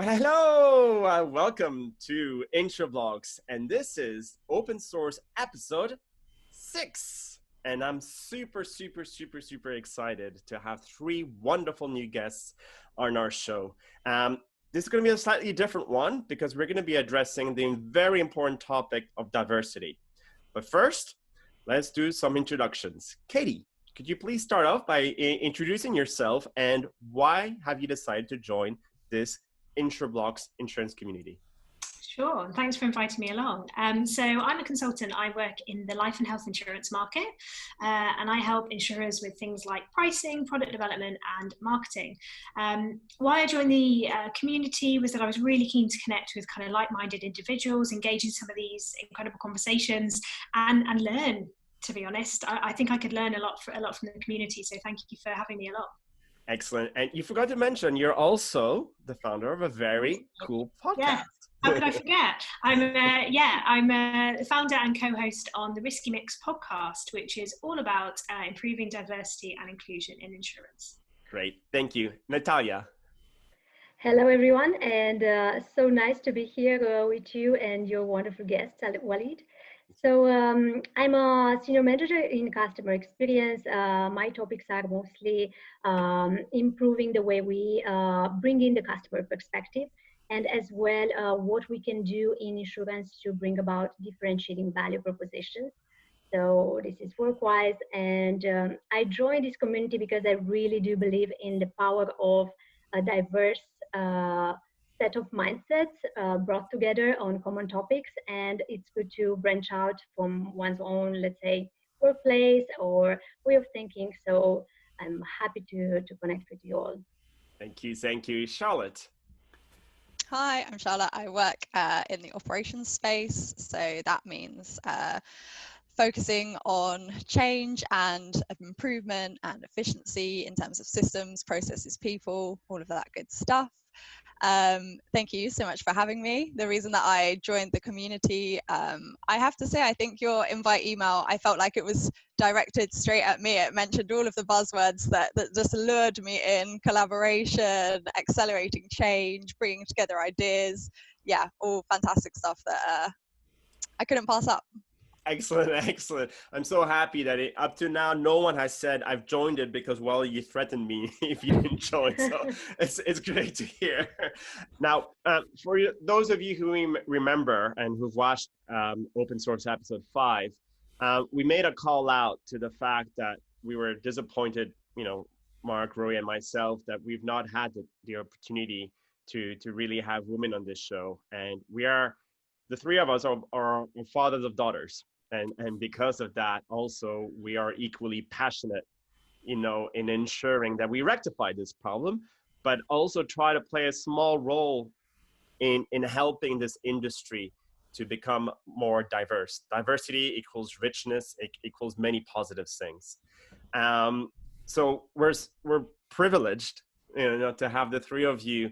Hello! Welcome to Insureblocks, and this is open source episode 6. And I'm super excited to have 3 wonderful new guests on our show. This is going to be a slightly different one because we're going to be addressing the very important topic of diversity. But first, let's do some introductions. Katie, could you please start off by introducing yourself and why have you decided to join this Insureblocks insurance community? Sure, and thanks for inviting me along. So I'm a consultant. I work in the life and health insurance market, and I help insurers with things like pricing, product development, and marketing. Why I joined the community was that I was really keen to connect with kind of like-minded individuals, engage in some of these incredible conversations, and learn. To be honest, I think I could learn a lot from the community. So thank you for having me along. Excellent. And you forgot to mention, you're also the founder of a very cool podcast. Yeah. How could I forget? I'm a founder and co-host on the Risky Mix podcast, which is all about improving diversity and inclusion in insurance. Great. Thank you. Natalia. Hello, everyone. And so nice to be here with you and your wonderful guest, Walid. So I'm a senior manager in customer experience. My topics are mostly improving the way we bring in the customer perspective, and as well what we can do in insurance to bring about differentiating value propositions. So this is work-wise, and I joined this community because I really do believe in the power of a diverse set of mindsets brought together on common topics, and it's good to branch out from one's own, let's say, workplace or way of thinking. So I'm happy to connect with you all. Thank you. Charlotte. Hi, I'm Charlotte. I work in the operations space, so that means focusing on change and improvement and efficiency in terms of systems, processes, people, all of that good stuff. Thank you so much for having me. The reason that I joined the community, I have to say, I think your invite email, I felt like it was directed straight at me. It mentioned all of the buzzwords that just lured me in: collaboration, accelerating change, bringing together ideas. Yeah, all fantastic stuff that I couldn't pass up. Excellent. I'm so happy that up to now, no one has said I've joined it because, well, you threatened me if you didn't join. So it's great to hear. Now, for those of you who remember and who've watched Open Source episode 5, we made a call out to the fact that we were disappointed, Mark, Rory, and myself, that we've not had the opportunity to really have women on this show. And the 3 of us are fathers of daughters. And because of that, also, we are equally passionate, in ensuring that we rectify this problem, but also try to play a small role in helping this industry to become more diverse. Diversity equals richness, it equals many positive things. So we're privileged, to have the 3 of you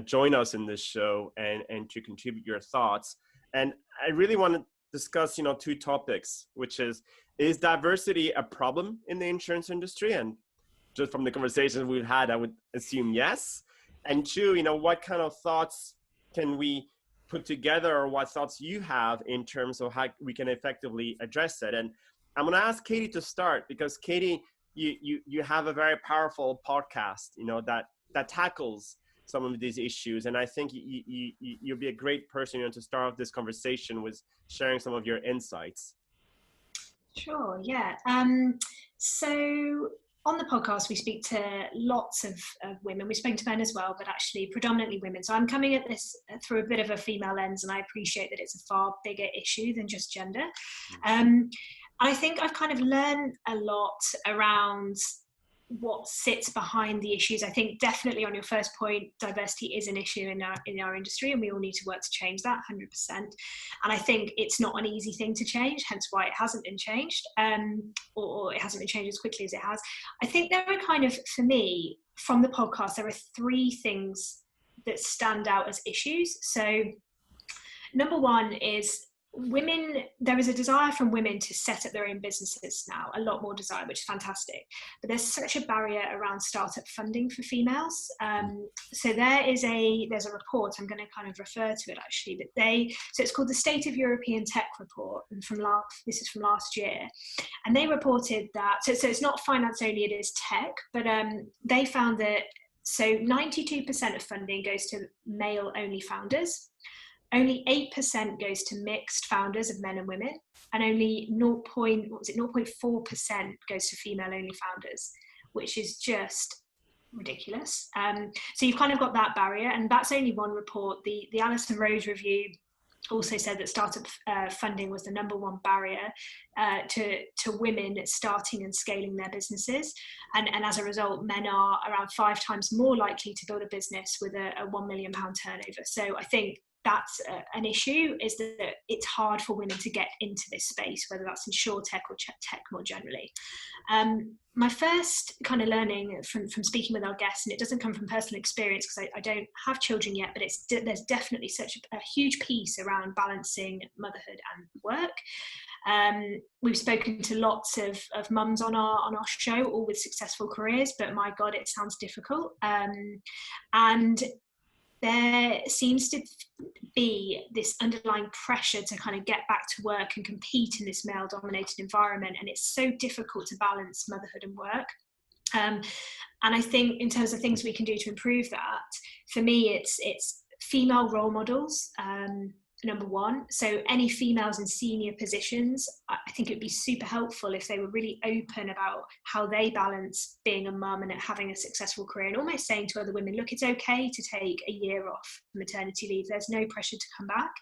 join us in this show and to contribute your thoughts. And I really want to discuss, 2 topics, which is diversity a problem in the insurance industry? And just from the conversations we've had, I would assume yes. And 2, what kind of thoughts can we put together, or what thoughts you have in terms of how we can effectively address it? And I'm going to ask Katie to start, because Katie, you have a very powerful podcast, that tackles some of these issues, and I think you'll be a great person to start off this conversation with sharing some of your insights. Sure, yeah. So on the podcast, we speak to lots of women. We speak to men as well, but actually predominantly women. So I'm coming at this through a bit of a female lens, and I appreciate that it's a far bigger issue than just gender. I think I've kind of learned a lot around what sits behind the issues. I think definitely on your first point, diversity is an issue in our industry, and we all need to work to change that 100%. And I think it's not an easy thing to change, hence why it hasn't been changed, or it hasn't been changed as quickly as it has. I think there are kind of, for me, from the podcast, there are 3 things that stand out as issues. So number 1 is there is a desire from women to set up their own businesses now, a lot more desire, which is fantastic. But there's such a barrier around startup funding for females. So there's a report, I'm going to kind of refer to it actually, so it's called the State of European Tech Report, and this is from last year. And they reported that, so it's not finance only, it is tech, but they found that, so 92% of funding goes to male-only founders. Only 8% goes to mixed founders of men and women, and only 0.4% goes to female-only founders, which is just ridiculous. So you've kind of got that barrier, and that's only one report. The Alison Rose review also said that startup funding was the #1 barrier to women starting and scaling their businesses. And as a result, men are around 5 times more likely to build a business with a £1 million turnover. So I think that's an issue, is that it's hard for women to get into this space, whether that's insurtech or tech more generally. My first kind of learning from speaking with our guests, and it doesn't come from personal experience because I don't have children yet, but there's definitely such a huge piece around balancing motherhood and work. We've spoken to lots of mums on our show, all with successful careers, but my God, it sounds difficult. And there seems to be this underlying pressure to kind of get back to work and compete in this male-dominated environment, and it's so difficult to balance motherhood and work. And I think in terms of things we can do to improve that, for me, it's female role models. #1. So any females in senior positions, I think it would be super helpful if they were really open about how they balance being a mum and having a successful career, and almost saying to other women, look, it's okay to take a year off maternity leave. There's no pressure to come back.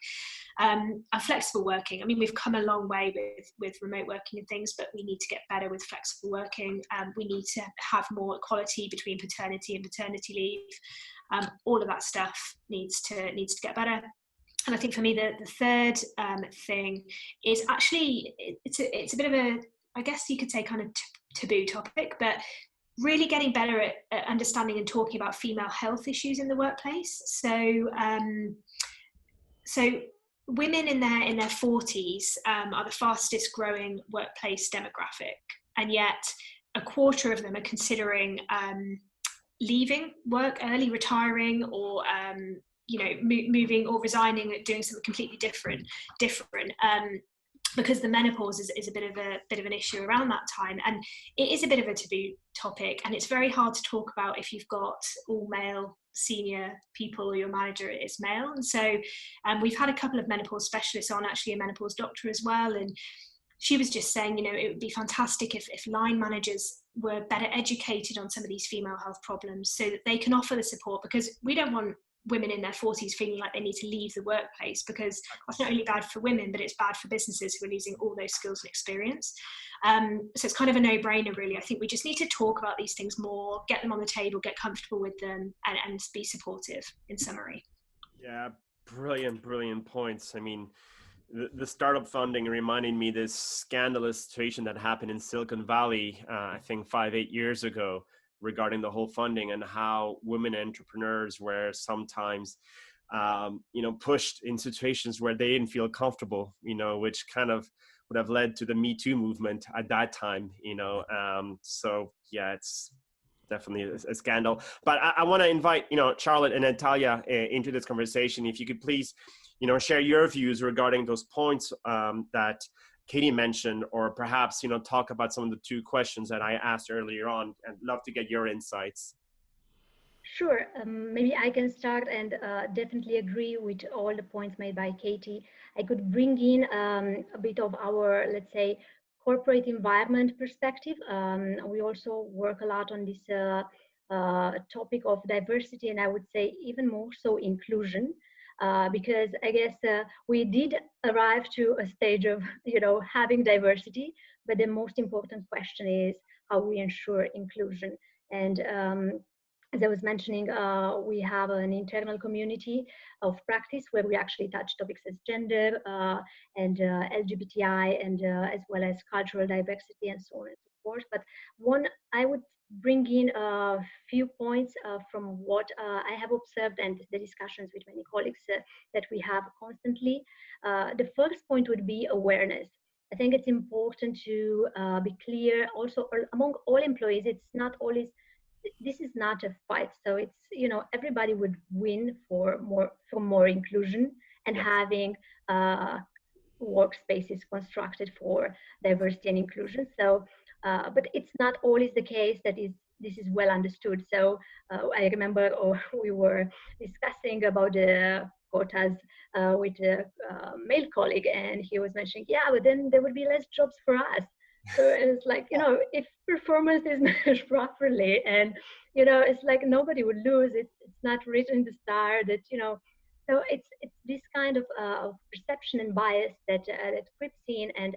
And flexible working. I mean, we've come a long way with remote working and things, but we need to get better with flexible working. We need to have more equality between paternity and maternity leave. All of that stuff needs to get better. And I think for me, the third thing is actually, it's a bit of a, I guess you could say, kind of taboo topic, but really getting better at understanding and talking about female health issues in the workplace. So women in their 40s are the fastest growing workplace demographic, and yet a quarter of them are considering leaving work early, retiring, or moving or resigning, doing something completely different, because the menopause is a bit of an issue around that time, and it is a bit of a taboo topic, and it's very hard to talk about if you've got all male senior people or your manager is male. And so we've had a couple of menopause specialists on, actually a menopause doctor as well, and she was just saying, it would be fantastic if line managers were better educated on some of these female health problems so that they can offer the support, because we don't want women in their 40s feeling like they need to leave the workplace, because that's not only bad for women, but it's bad for businesses who are losing all those skills and experience. So it's kind of a no-brainer, really. I think we just need to talk about these things more, get them on the table, get comfortable with them, and be supportive, in summary. Yeah, brilliant points. I mean, the startup funding reminded me this scandalous situation that happened in Silicon Valley, I think 5-8 years ago, regarding the whole funding, and how women entrepreneurs were sometimes, pushed in situations where they didn't feel comfortable, which kind of would have led to the Me Too movement at that time, So yeah, it's definitely a scandal. But I want to invite, Charlotte and Natalia into this conversation. If you could please, share your views regarding those points that Katie mentioned, or perhaps, talk about some of the 2 questions that I asked earlier on, and love to get your insights. Sure. Maybe I can start, and definitely agree with all the points made by Katie. I could bring in a bit of our, let's say, corporate environment perspective. We also work a lot on this topic of diversity, and I would say even more so inclusion. Because I guess we did arrive to a stage of, having diversity, but the most important question is how we ensure inclusion. And as I was mentioning, we have an internal community of practice where we actually touch topics as gender and LGBTI, and as well as cultural diversity and so on and so forth. But one, I would bring in a few points from what I have observed and the discussions with many colleagues that we have constantly. The first point would be awareness. I think it's important to be clear also among all employees. It's not always, this is not a fight. So it's, everybody would win for more inclusion and Yes. having workspaces constructed for diversity and inclusion. So, but it's not always the case that this is well understood. So I remember we were discussing about the quotas with a male colleague, and he was mentioning, yeah, but then there would be less jobs for us. So it's like, if performance is measured properly, and it's like nobody would lose. It's not written in the star that so it's this kind of perception and bias that creeps in, and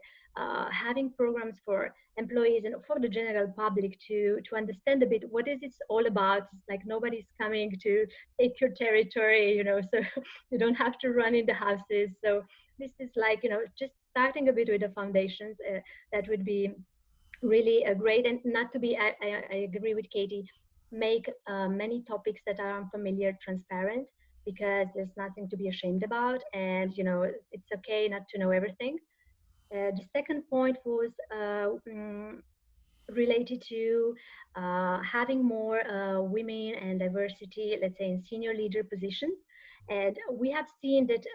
having programs for employees and for the general public to understand a bit what is it all about. It's like nobody's coming to take your territory, so you don't have to run in the houses. So this is like just starting a bit with the foundations. That would be really great, and not to be. I agree with Katie. Make many topics that are unfamiliar transparent, because there's nothing to be ashamed about, and it's okay not to know everything. The second point was related to having more women and diversity, let's say, in senior leader positions. And we have seen that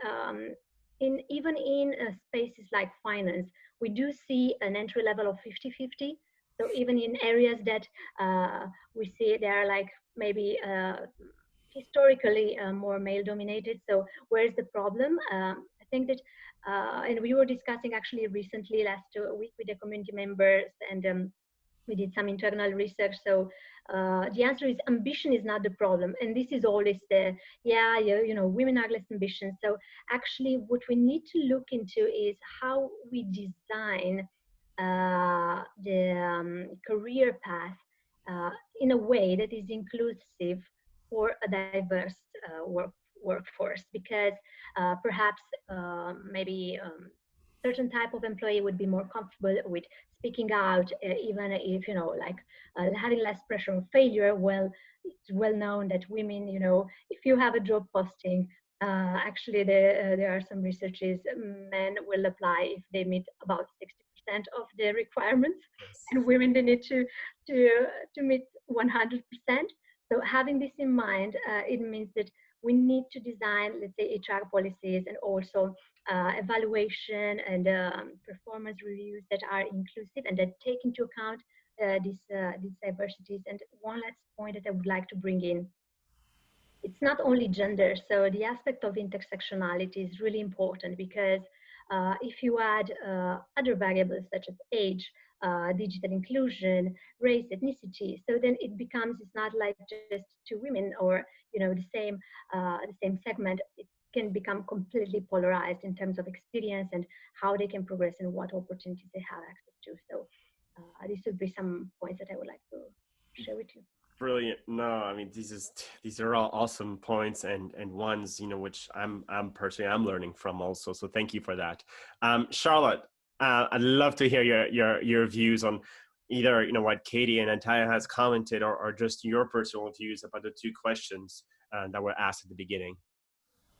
even in spaces like finance, we do see an entry level of 50-50. So even in areas that we see they are like maybe historically more male dominated. So where's the problem? I think that, and we were discussing actually recently last week with the community members, and we did some internal research. So the answer is ambition is not the problem. And this is always the, women are less ambitious. So actually what we need to look into is how we design the career path in a way that is inclusive for a diverse workforce, because perhaps maybe certain type of employee would be more comfortable with speaking out, even if having less pressure on failure. Well, it's well known that women, if you have a job posting, actually there are some researches, men will apply if they meet about 60% of the requirements, and women, they need to meet 100%. So having this in mind, it means that we need to design, let's say, HR policies, and also evaluation and performance reviews that are inclusive and that take into account these diversities. And one last point that I would like to bring in, it's not only gender. So the aspect of intersectionality is really important, because if you add other variables such as age, digital inclusion, race, ethnicity, so then it becomes, it's not like just two women or the same segment. It can become completely polarized in terms of experience and how they can progress and what opportunities they have access to. So these would be some points that I would like to share with you. Brilliant. No, I mean, these are all awesome points, and ones, which I'm learning from also. So thank you for that. Charlotte, I'd love to hear your views on either, what Katie and Natalia has commented, or just your personal views about the two questions that were asked at the beginning.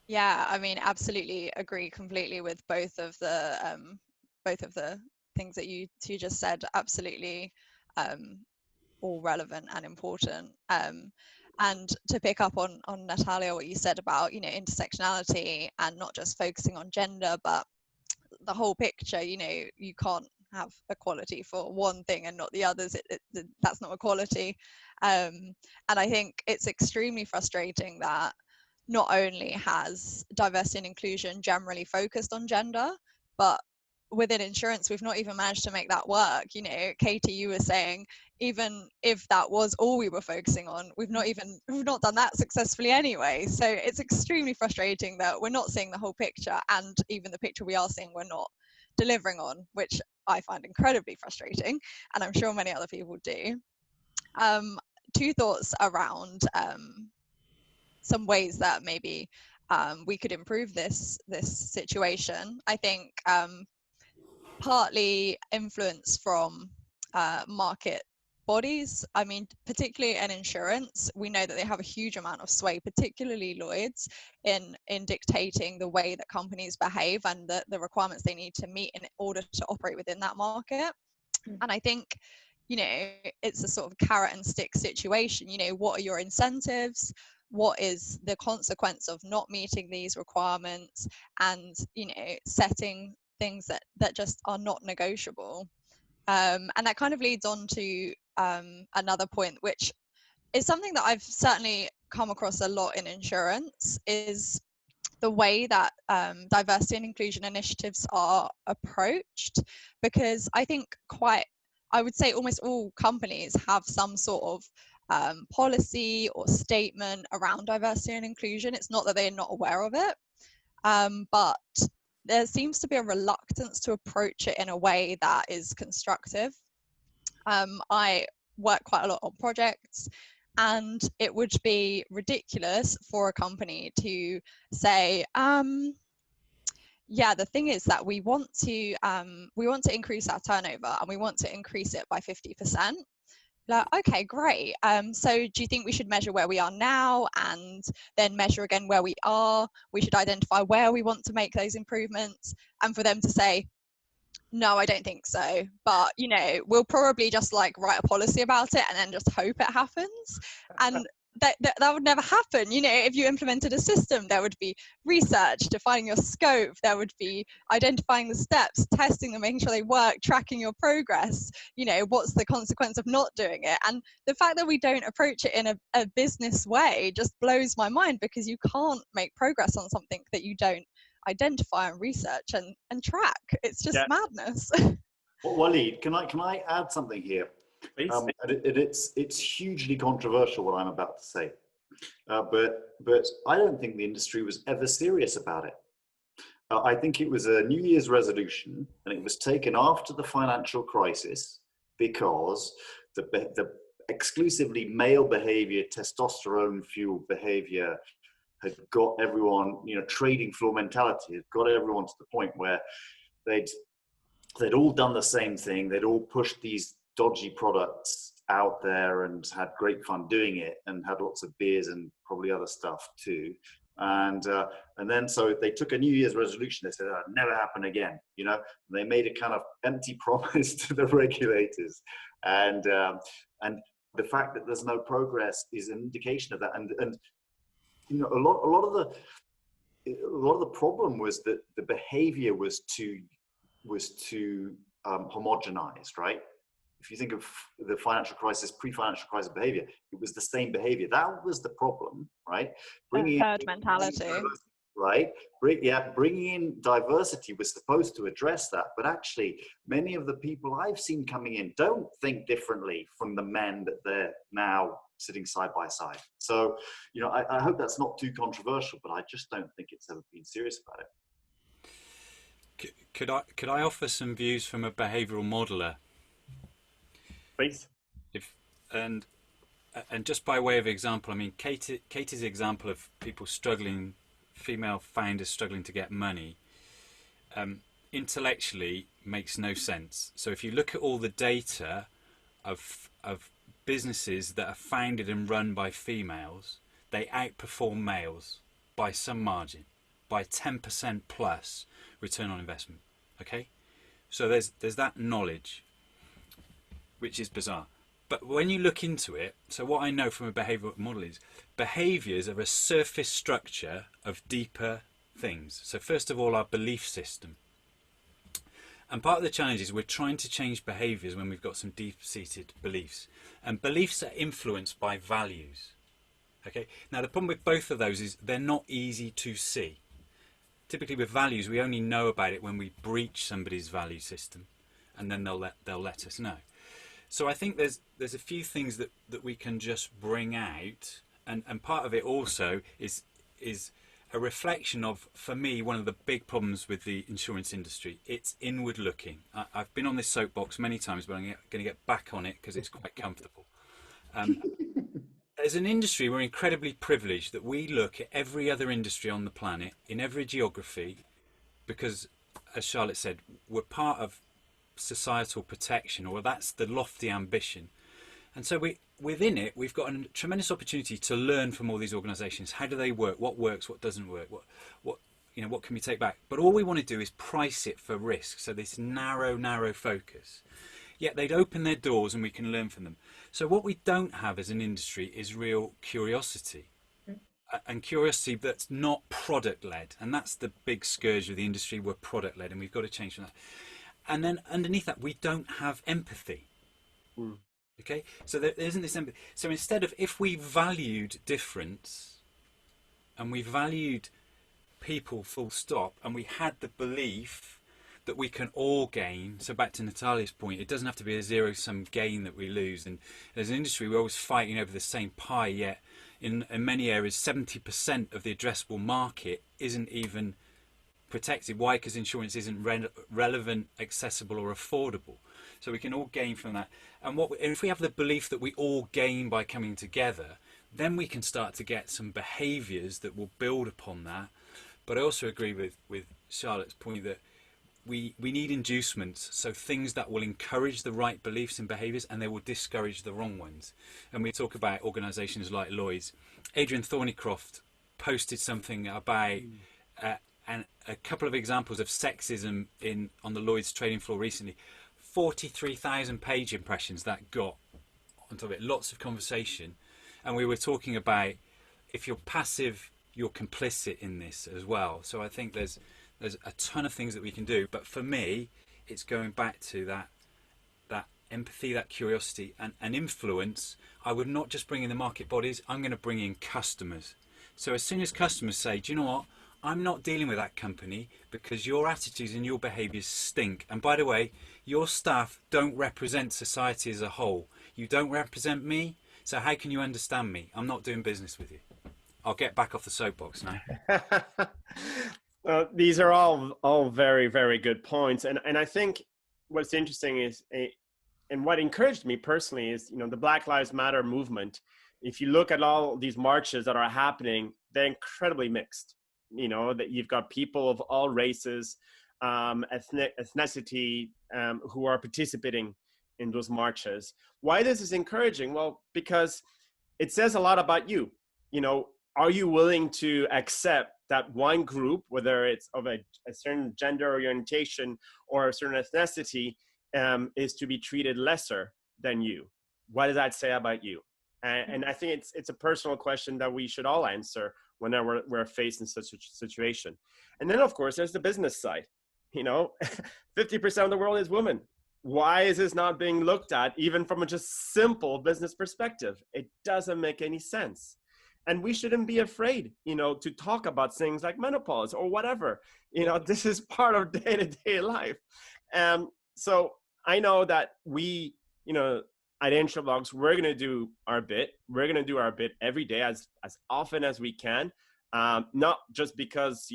Yeah, I mean, absolutely agree completely with both of the things that you two just said. Absolutely. All relevant and important. And to pick up on Natalia, what you said about intersectionality and not just focusing on gender, but the whole picture. You can't have equality for one thing and not the others. That's not equality. And I think it's extremely frustrating that not only has diversity and inclusion generally focused on gender, but within insurance, we've not even managed to make that work. Katie, you were saying, even if that was all we were focusing on, we've not done that successfully anyway. So it's extremely frustrating that we're not seeing the whole picture, and even the picture we are seeing, we're not delivering on, which I find incredibly frustrating, and I'm sure many other people do. Two thoughts around some ways that maybe we could improve this situation. I think partly influence from market bodies, I mean, particularly in insurance, we know that they have a huge amount of sway, particularly Lloyd's, in dictating the way that companies behave and the requirements they need to meet in order to operate within that market. And I think, you know, it's a sort of carrot and stick situation. You know, what are your incentives? What is the consequence of not meeting these requirements? And, you know, setting things that just are not negotiable. And that kind of leads on to another point, which is something that I've certainly come across a lot in insurance, is the way that diversity and inclusion initiatives are approached. Because I think I would say almost all companies have some sort of policy or statement around diversity and inclusion. It's not that they're not aware of it, but there seems to be a reluctance to approach it in a way that is constructive. I work quite a lot on projects, and it would be ridiculous for a company to say, yeah, the thing is that we want to increase our turnover and we want to increase it by 50%. Like, okay, great. So do you think we should measure where we are now and then measure again where we are? We should identify where we want to make those improvements, and for them to say, no, I don't think so. But, you know, we'll probably just like write a policy about it and then just hope it happens. And that would never happen. You know, if you implemented a system, there would be research, defining your scope, there would be identifying the steps, testing them, making sure they work, tracking your progress. You know, what's the consequence of not doing it? And the fact that we don't approach it in a business way just blows my mind, because you can't make progress on something that you don't identify and research and track. It's just madness. Well, Walid, can I add something here? Please. It's hugely controversial what I'm about to say, but I don't think the industry was ever serious about it. I think it was a New Year's resolution, and it was taken after the financial crisis because the exclusively male behavior, testosterone-fueled behavior, had got everyone, you know, trading floor mentality had got everyone to the point where they'd all done the same thing. They'd all pushed these dodgy products out there and had great fun doing it, and had lots of beers and probably other stuff too. And then so they took a New Year's resolution. They said, "That'll never happen again." You know, and they made a kind of empty promise to the regulators, and the fact that there's no progress is an indication of that. And you know, a lot of the problem was that the behavior was too homogenized, right? If you think of the financial crisis, pre-financial crisis behavior, it was the same behavior. That was the problem, right? Bringing herd mentality, right? Bringing in diversity was supposed to address that, but actually, many of the people I've seen coming in don't think differently from the men that they're now sitting side by side. So, you know, I hope that's not too controversial, but I just don't think it's ever been serious about it. Could I offer some views from a behavioural modeler? Please. And just by way of example, I mean, Katie's example of people struggling, female founders struggling to get money, intellectually makes no sense. So if you look at all the data of businesses that are founded and run by females, they outperform males by some margin, by 10% plus return on investment. Okay, so there's that knowledge, which is bizarre. But when you look into it, so what I know from a behavioural model is behaviours are a surface structure of deeper things. So first of all, our belief system. And part of the challenge is we're trying to change behaviours when we've got some deep-seated beliefs. And beliefs are influenced by values. Okay. Now the problem with both of those is they're not easy to see. Typically with values, we only know about it when we breach somebody's value system, and then they'll let us know. So I think there's a few things that we can just bring out, and part of it also is a reflection of, for me, one of the big problems with the insurance industry. It's inward looking. I've been on this soapbox many times, but I'm going to get back on it because it's quite comfortable. As an industry, we're incredibly privileged that we look at every other industry on the planet, in every geography, because, as Charlotte said, we're part of societal protection, or that's the lofty ambition. And so within it, we've got a tremendous opportunity to learn from all these organisations. How do they work? What works? What doesn't work? What can we take back? But all we want to do is price it for risk. So this narrow focus. Yet they'd open their doors and we can learn from them. So what we don't have as an industry is real curiosity. And curiosity that's not product-led. And that's the big scourge of the industry. We're product-led, and we've got to change from that. And then underneath that, we don't have empathy. Okay, so there isn't this empathy. So instead of, if we valued difference and we valued people full stop, and we had the belief that we can all gain, so back to Natalia's point, it doesn't have to be a zero-sum gain that we lose. And as an industry, we're always fighting over the same pie, yet in many areas 70% of the addressable market isn't even protected. Why? Because insurance isn't relevant, accessible or affordable. So we can all gain from that. And if we have the belief that we all gain by coming together, then we can start to get some behaviours that will build upon that. But I also agree with Charlotte's point that we need inducements, so things that will encourage the right beliefs and behaviours, and they will discourage the wrong ones. And we talk about organisations like Lloyd's. Adrian Thornycroft posted something about and a couple of examples of sexism on the Lloyd's trading floor recently. 43,000 page impressions that got on top of it, lots of conversation. And we were talking about, if you're passive, you're complicit in this as well. So I think there's a ton of things that we can do. But for me, it's going back to that empathy, that curiosity and influence. I would not just bring in the market bodies, I'm going to bring in customers. So as soon as customers say, do you know what? I'm not dealing with that company because your attitudes and your behaviours stink. And by the way, your staff don't represent society as a whole. You don't represent me, so how can you understand me? I'm not doing business with you. I'll get back off the soapbox now. Well, these are all very, very good points. And I think what's interesting is, and what encouraged me personally is, the Black Lives Matter movement. If you look at all these marches that are happening, they're incredibly mixed. That you've got people of all races, ethnicity, who are participating in those marches. Why this is encouraging? Well, because it says a lot about you. Are you willing to accept that one group, whether it's of a certain gender orientation or a certain ethnicity, is to be treated lesser than you? What does that say about you? And I think it's a personal question that we should all answer whenever we're faced in such a situation. And then, of course, there's the business side. 50% of the world is women. Why is this not being looked at, even from a just simple business perspective? It doesn't make any sense. And we shouldn't be afraid, to talk about things like menopause or whatever. This is part of day-to-day life. So I know that we, at Insureblocks, we're going to do our bit. We're going to do our bit every day as often as we can. Not just because,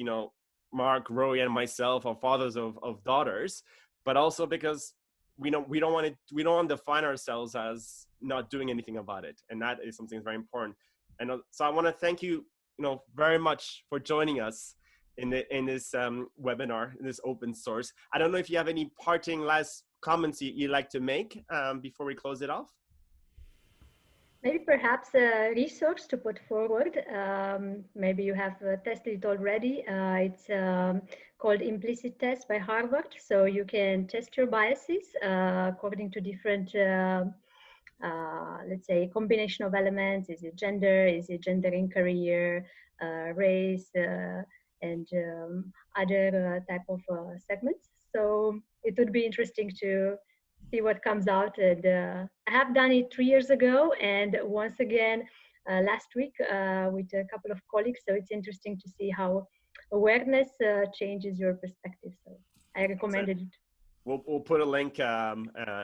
Mark, Rory, and myself are fathers of daughters, but also because we don't want to define ourselves as not doing anything about it. And that is something that's very important. And so I want to thank you, very much for joining us in this webinar, in this open source. I don't know if you have any parting last comments you'd like to make before we close it off. Maybe perhaps a resource to put forward. Maybe you have tested it already. It's called Implicit Test by Harvard. So you can test your biases according to different, let's say, combination of elements. Is it gender? Is it gender in career, race, and other type of segments? So it would be interesting to see what comes out. And I have done it 3 years ago, and once again last week with a couple of colleagues. So it's interesting to see how awareness changes your perspective. So I recommended it. We'll put a link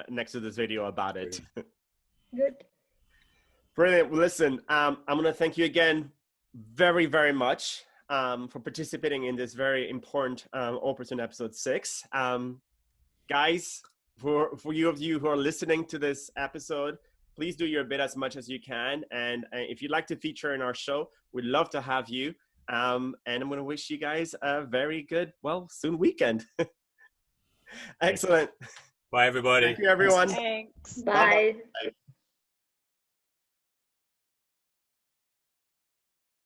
next to this video about it. Good. Brilliant. Well, listen, I'm going to thank you again very, very much for participating in this very important Open episode 6. Guys, for you who are listening to this episode, please do your bit as much as you can. And if you'd like to feature in our show, we'd love to have you. And I'm going to wish you guys a very good, soon weekend. Excellent. Bye, everybody. Thank you, everyone. Thanks. Bye. Bye.